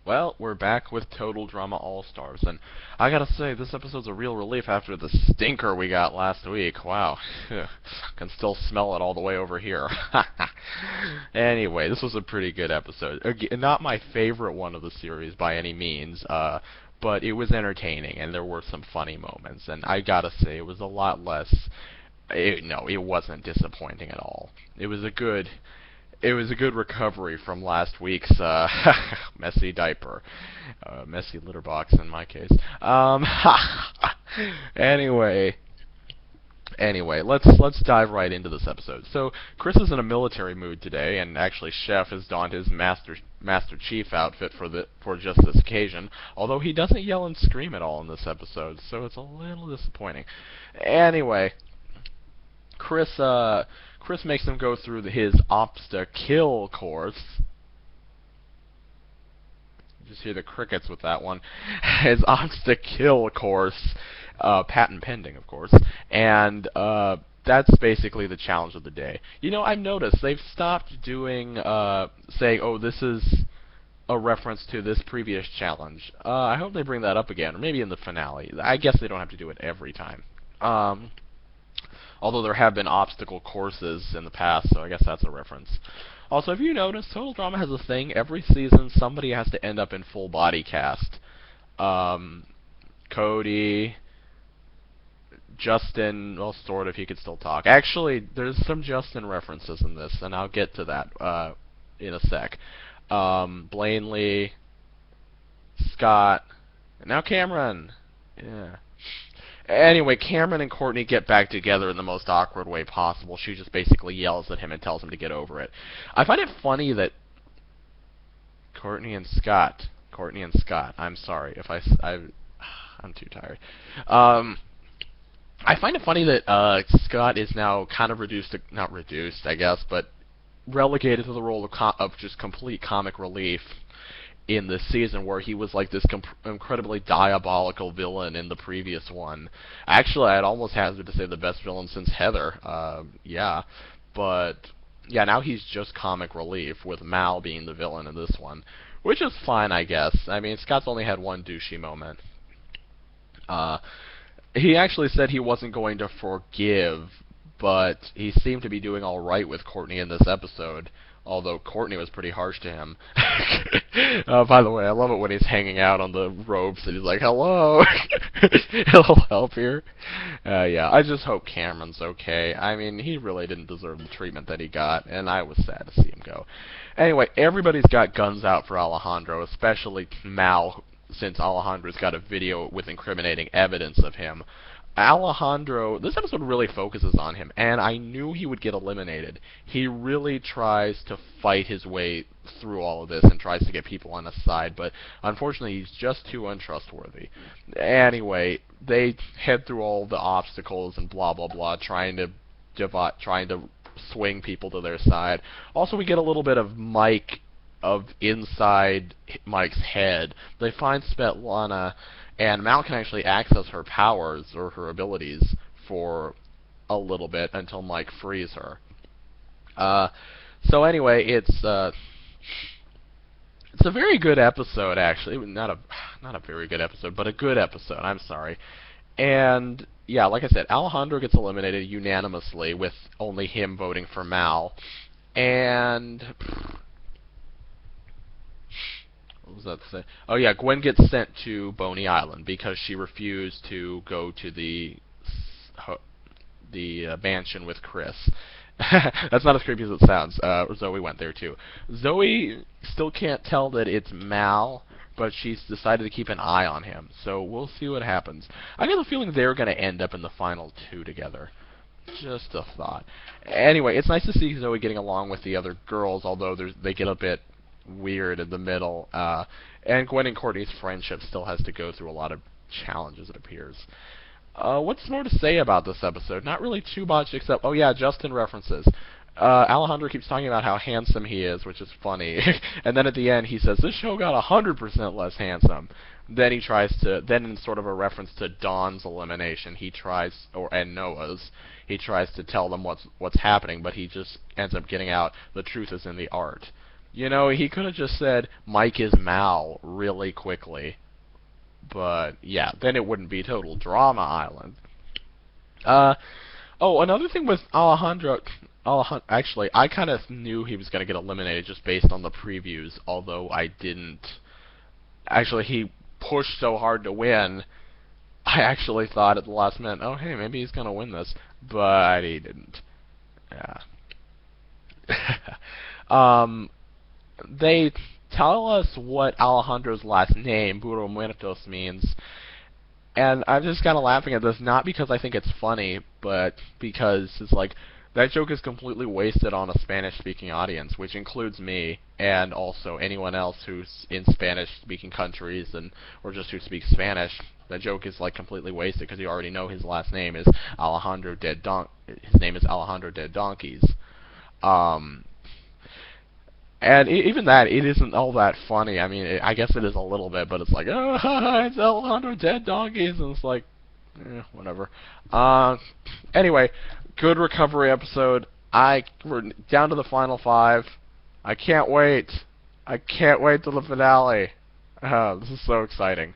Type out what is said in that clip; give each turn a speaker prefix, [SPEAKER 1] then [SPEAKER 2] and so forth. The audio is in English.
[SPEAKER 1] Well, we're back with Total Drama All-Stars, and I gotta say, this episode's a real relief after the stinker we got last week. Wow. Can still smell it all the way over here. Anyway, this was a pretty good episode. Not my favorite one of the series by any means, but it was entertaining, and there were some funny moments, and I gotta say, it was a lot less... no, it wasn't disappointing at all. It was a good recovery from last week's messy diaper, messy litter box in my case. Anyway, let's dive right into this episode. So Chris is in a military mood today, and actually Chef has donned his Master Chief outfit for just this occasion. Although he doesn't yell and scream at all in this episode, so it's a little disappointing. Anyway, Chris makes him go through his obsta-kill course. Just hear the crickets with that one. His obsta-kill course, patent pending, of course, and that's basically the challenge of the day. You know, I've noticed they've stopped doing saying, "Oh, this is a reference to this previous challenge." I hope they bring that up again, or maybe in the finale. I guess they don't have to do it every time. Although there have been obstacle courses in the past, so I guess that's a reference. Also, have you noticed, Total Drama has a thing, every season somebody has to end up in full body cast. Cody, Justin, well, sort of, he could still talk. Actually, there's some Justin references in this, and I'll get to that in a sec. Blaney, Scott, and now Cameron. Yeah. Anyway, Cameron and Courtney get back together in the most awkward way possible. She just basically yells at him and tells him to get over it. I find it funny that Courtney and Scott, I'm sorry if I'm too tired. I find it funny that Scott is now kind of not reduced, I guess, but relegated to the role of just complete comic relief in this season, where he was like this incredibly diabolical villain in the previous one. Actually, I'd almost hazard to say the best villain since Heather. Yeah, but yeah, now he's just comic relief, with Mal being the villain in this one, which is fine, I guess. I mean, Scott's only had one douchey moment. He actually said he wasn't going to forgive, but he seemed to be doing all right with Courtney in this episode. Although Courtney was pretty harsh to him. By the way, I love it when he's hanging out on the ropes and he's like, "Hello, hello, help here." Yeah, I just hope Cameron's okay. I mean, he really didn't deserve the treatment that he got, and I was sad to see him go. Anyway, everybody's got guns out for Alejandro, especially Mal, since Alejandro's got a video with incriminating evidence of him. Alejandro, this episode really focuses on him, and I knew he would get eliminated. He really tries to fight his way through all of this and tries to get people on his side, but unfortunately he's just too untrustworthy. Anyway, they head through all the obstacles and blah blah blah, trying to swing people to their side. Also, we get a little bit of inside Mike's head. They find Svetlana, and Mal can actually access her powers or her abilities for a little bit until Mike frees her. So anyway, it's a very good episode, actually. Not a very good episode, but a good episode. I'm sorry. And yeah, like I said, Alejandro gets eliminated unanimously, with only him voting for Mal. And what was that to say? Oh yeah, Gwen gets sent to Boney Island because she refused to go to the mansion with Chris. That's not as creepy as it sounds. Zoe went there too. Zoe still can't tell that it's Mal, but she's decided to keep an eye on him. So we'll see what happens. I get the feeling they're going to end up in the final two together. Just a thought. Anyway, it's nice to see Zoe getting along with the other girls, although they get a bit weird in the middle, and Gwen and Courtney's friendship still has to go through a lot of challenges, it appears. What's more to say about this episode? Not really too much, except, oh yeah, Justin references. Alejandro keeps talking about how handsome he is, which is funny, and then at the end he says, "This show got 100% less handsome." Then in sort of a reference to Dawn's elimination, and Noah's, he tries to tell them what's happening, but he just ends up getting out, "The truth is in the art." You know, he could have just said Mike is Mal really quickly. But yeah, then it wouldn't be total drama island. Uh oh, another thing with Alejandro. Actually, I kind of knew he was going to get eliminated just based on the previews, although I didn't. Actually, he pushed so hard to win. I actually thought at the last minute, oh hey, maybe he's going to win this, but he didn't. Yeah. They tell us what Alejandro's last name, Burro Muertos, means, and I'm just kind of laughing at this, not because I think it's funny, but because it's like, that joke is completely wasted on a Spanish-speaking audience, which includes me, and also anyone else who's in Spanish-speaking countries, and or just who speaks Spanish. That joke is like completely wasted because you already know his last name is Alejandro Dead Don. His name is Alejandro Dead Donkeys. Um, and even that, it isn't all that funny. I mean, I guess it is a little bit, but it's like, oh, it's Alejandro Dead Donkeys, and it's like, whatever. Anyway, good recovery episode. We're down to the final 5. I can't wait. I can't wait till the finale. This is so exciting.